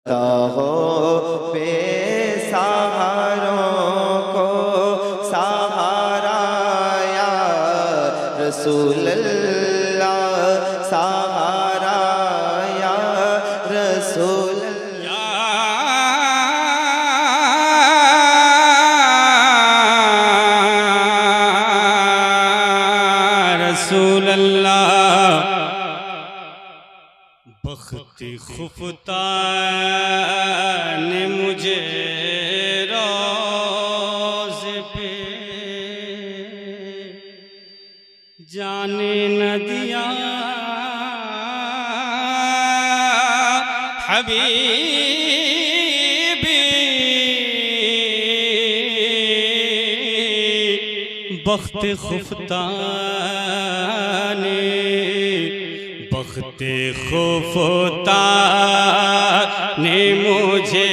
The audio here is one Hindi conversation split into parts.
हो बेसहारों को सहारा या रसूल अल्लाह, सहारा या रसूल रसूल अल्लाह। बख्ती खुफता ने मुझे रोज़ पे जाने न दिया, हबीबी बख्त खुफता ने, बख्ते खुफता ने मुझे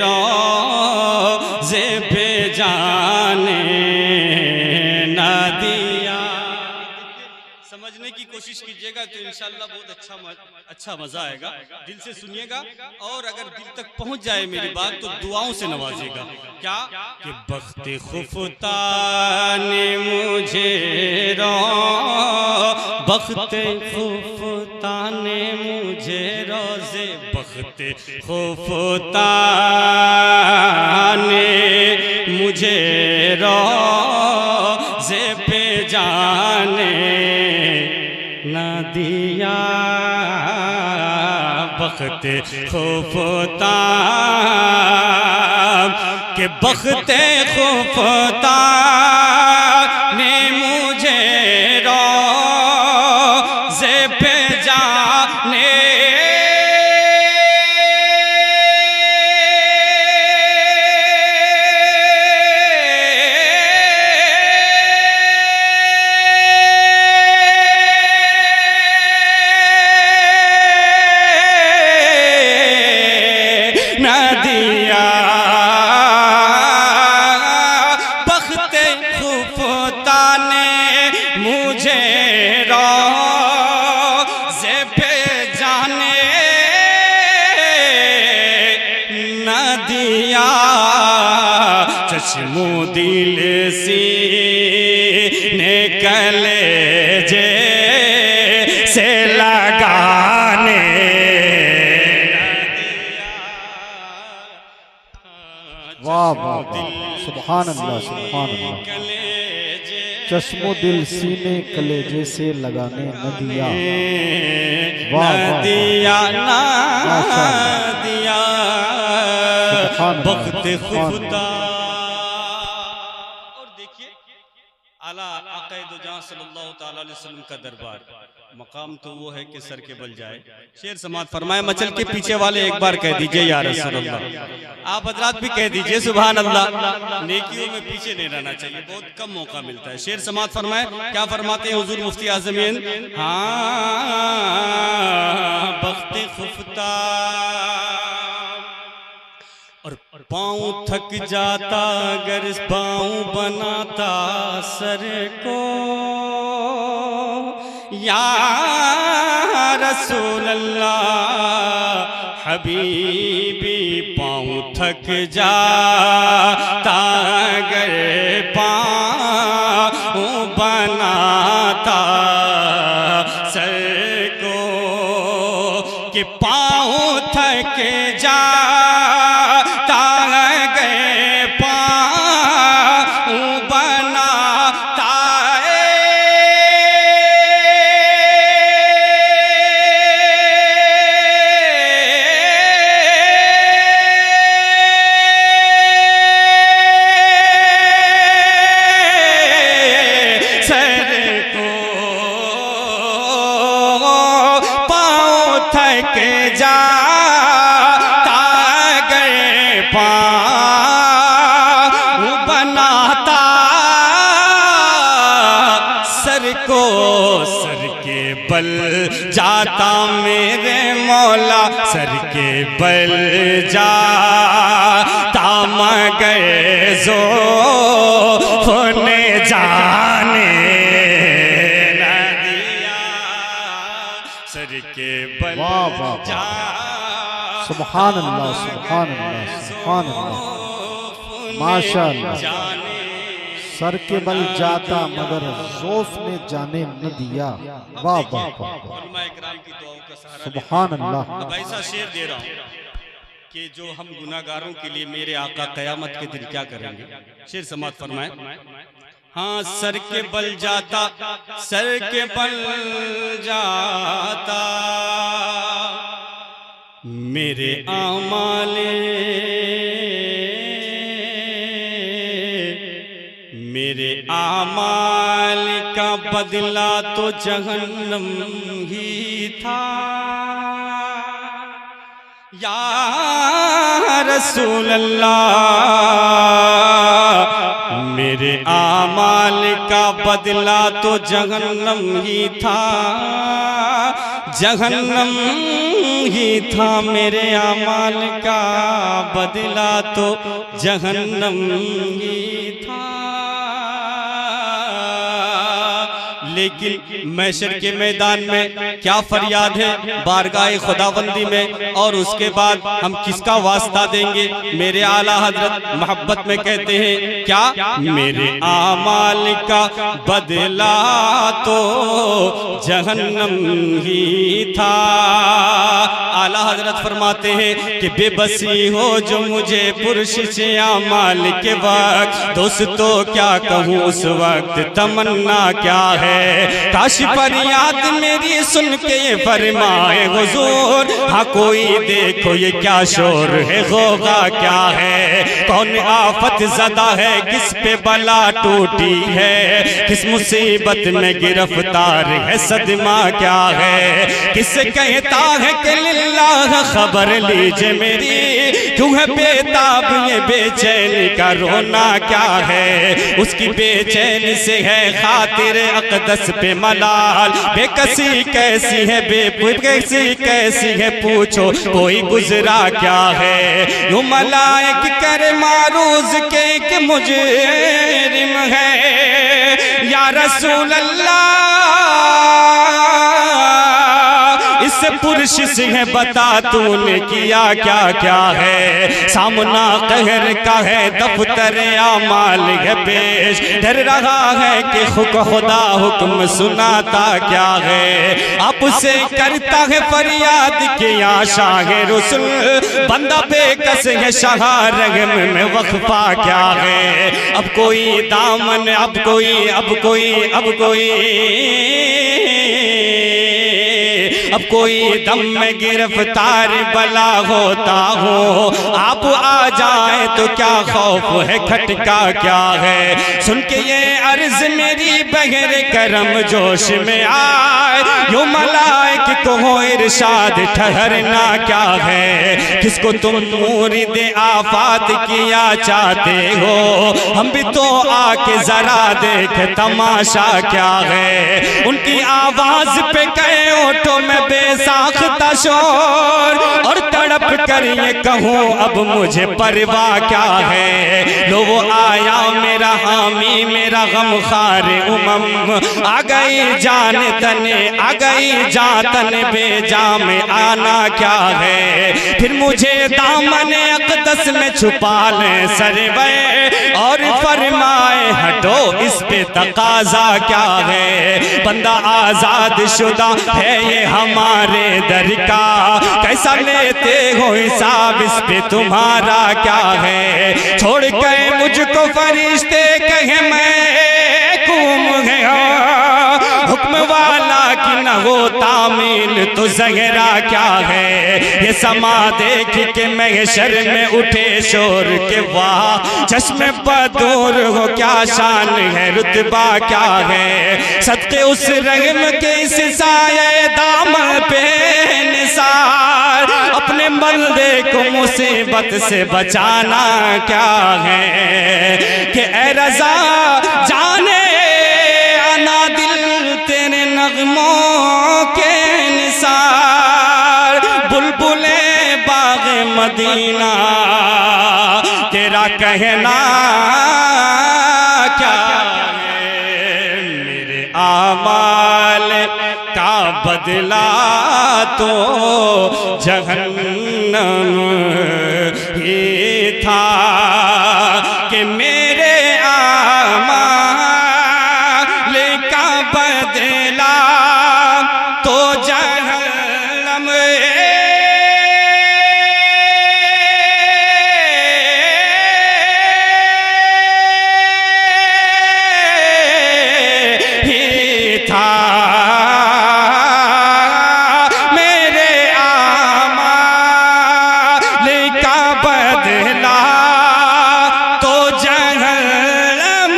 रोज़े पे जाने न दिया। समझने की कोशिश कीजिएगा तो इंशाअल्लाह बहुत अच्छा मजा आएगा। दिल से सुनिएगा और अगर दिल तक पहुंच जाए मेरी बात तो दुआओं से नवाजिएगा। क्या कि बख्ते खुफता ने मुझे बख्ते खुफता ने मुझे रोज़े, बख्ते खुफता ने मुझे रोज़े पे जाने न दिया। बख्ते खुफता के बख्ते खुफता ने मुझे रोज़े पे जाने न दिया। बख्ते खुफता ने मुझे रोज़े पे जाने न दिया। चश्मो दिल सीने कलेजे से लगाने वाह वाह वाह, सुभान अल्लाह सुभान अल्लाह। चश्मो दिल सीने कलेजे से लगाने न दिया। वाह वाह दिया ना दिया। बख्त खुफता। और देखिए आला आक़ाए दो जहां सल्लल्लाहु तआला अलैहि वसल्लम का दरबार, मकाम तो वो है कि सर के बल जाए। शेर समात फरमाए, मचल के पीछे वाले एक बार कह दीजिए या रसूल अल्लाह। आप हजरात भी कह दीजिए सुभान अल्लाह। नेकियों में पीछे नहीं रहना चाहिए, बहुत कम मौका मिलता है। शेर समात फरमाए, क्या फरमाते हैं हुजूर मुफ्ती आज़मीन? हाँ बख्ते खुफता और पाँव थक जाता अगर पाँव बनाता सर को, या रसूल अल्लाह हबीबी पाँव थक जाता अगर पाँव बनाता सर को, कि पाँव थक जाता अगर पाँव बनाता थक जाता गए पाँव बनाता सर को, सर के बल जाता मेरे मौला, सर के बल जाता मगर जो होने जाने न दिया। सर के बल वाह वाह जा सुभान अल्लाह, सुभान अल्लाह, सुभान अल्लाह, माशाअल्लाह। सर के बल जाता मगर ज़ौफ़ ने जाने न दिया। वाह वाह वाह, सुभान अल्लाह। अब ऐसा शेर दे रहा हूँ कि जो हम गुनाहगारों के लिए मेरे आका क़यामत के दिन क्या करेंगे। शेर समात फरमाए। हाँ, सर के बल जाता, सर के बल जाता मेरे आमाले, मेरे आमाल का बदला तो जहन्नम ही था। या रसूल अल्लाह, मेरे आमाल का बदला तो जहन्नम ही था, जहन्नम ही था। मेरे आमाल का बदला तो जहन्नम ही था। लेकिन महशर के मैदान में क्या फरियाद है बारगाह खुदाबंदी में, और उसके बाद हम किसका वास्ता देंगे। मेरे आला हजरत मोहब्बत में कहते हैं क्या, मेरे आमाल का बदला तो जहन्नम ही था। आला हजरत फरमाते हैं कि बेबसी हो जो मुझे पुरशिश आमाल के वक्त, दोस्तों क्या कहूँ उस वक्त तमन्ना क्या है। काश फरियाद मेरी सुन के ये फरमाए हुजूर, हाँ कोई देखो ये क्या शोर है, होगा क्या है। कौन आफत ज़दा है, किस पे बला टूटी है, किस मुसीबत में गिरफ्तार है, सदमा क्या है। किस कहता है कि लिल्लाह खबर लीजिए मेरी, क्यों है बेताब ये बेचैनी का रोना क्या है। उसकी बेचैनी से है खातिर अक़दस पे मलाल, बेकसी कैसी है, बेकसी कैसी है, पूछो कोई गुजरा क्या है। यूं मलाइक करे मारूज के कि मुजरिम है। या रसूल अल्लाह, इससे पुरशिश है, बता तूने किया क्या क्या है। सामना कहर का है, दफ्तर आमाल है पेश, डर रहा है कि खुदा हुक्म सुनाता क्या है। अब से करता है फरियाद की आशा है रसूल, बंदा बेकस है शहारगम में वक्फा क्या है। अब कोई दामन, अब कोई, अब कोई, अब कोई, अब कोई दम में गिरफ्तार बला होता हो। आप आ जाए तो क्या खौफ है, खटका क्या है। सुन के ये अर्ज मेरी बगैर करम जोश में आए, यो मलाइक को हो इरशाद ठहरना क्या है। किसको तुम मुरीद आफात किया चाहते हो, हम भी तो आके जरा देख तमाशा क्या है। उनकी आवाज पे कहे ओठों में बेसाख्ता शोर, और तड़प कर ये कहूँ अब मुझे परवाह क्या है। लो वो आया मेरा हामी, मेरा गमखार उमम, आ गई जान तने, आ गई जातन बेजा में आना क्या है। फिर मुझे दामन अक़दस में छुपा ले सरवे, और फरमाए हटो इस पे तकाजा क्या है। बंदा आजाद शुदा है ये हमारे दर का, कैसा लेते हो हिसाब इस पे तुम्हारा क्या है। छोड़ के मुझको फरिश्ते कहे मैं घूम गया, हुक्म वाला की न हो तामील तो ज़हरा क्या है। ये समा देख के महशर में उठे शोर के वाह, चश्मे बदूर हो क्या शान है, रुतबा क्या है। सदके उस रगम के इस साये दामन पे निसार, अपने बंदे को मुसीबत से बचाना क्या है। कि ए रज़ा जाने आना दिल तेरे नगमों के निसार, बुलबुले बाग मदीना तेरा कहना क्या है। मेरे आमाल का बदला तो जहन्नम शबनम ही था कि मेरे आमाल का बदला तो जहन्नम ही था। मेरे आमाल का बदला तो जहन्नम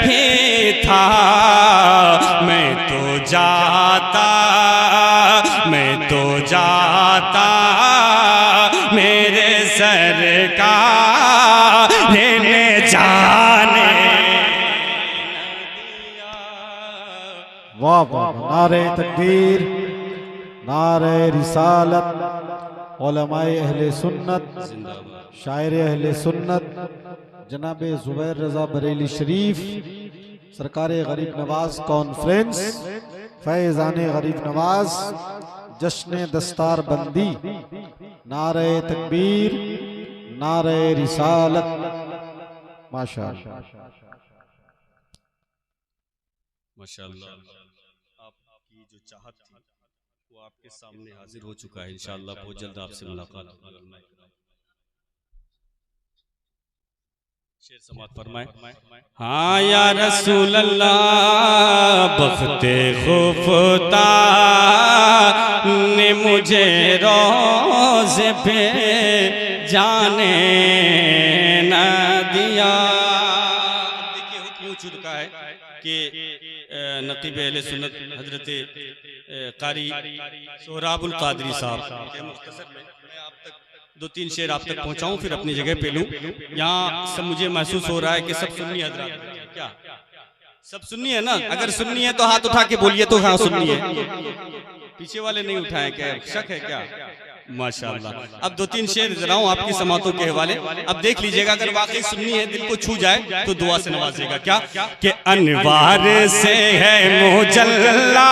ही था। मैं तो जाता मेरे सरकार लेने जाने वाह वाह, नारे तकबीर, नारे रिसालत, उलमाए अहले सुन्नत, शायर अहले सुन्नत जनाब जुबैर रजा बरेली शरीफ सरकार गरीब नवाज कॉन्फ्रेंस फैज़ान गरीब नवाज जश्न दस्तार बंदी। नारे तकबीर, नारे रिसालत, माशाअल्लाह। माशाअल्लाह, आपकी जो चाहत थी वो आपके सामने हाजिर हो चुका है। इंशाअल्लाह बहुत जल्द आपसे मुलाकात होगी। शेर समात फरमाए। हाँ या रसूल अल्लाह बख्ते खुफता ने मुझे रोज़ पे जाने न दिया। देखिए हुक्म हो चुका है कि नकीब अहले सुन्नत हजरत कारी सोहराबुल कादरी साहब के मुख्तसर में मैं आप तक 2-3 शेर आप तक पहुंचाऊं, फिर अपनी जगह पे लूं। यहाँ सब मुझे महसूस हो रहा है कि सब सुन्नी हजरात हैं। क्या सब सुन्नी है ना? अगर सुन्नी है तो हाथ उठा के बोलिए तो हाँ सुन्नी है। पीछे वाले नहीं उठाए, क्या शक है क्या? माशाअल्लाह। अब 2-3 शेर जराऊं आपकी समातों के हवाले। अब देख लीजिएगा, अगर वाकई सुन्नी है, दिल को छू जाए तो दुआ से नवाजेगा। क्या कि अनवार से है मुजल्ला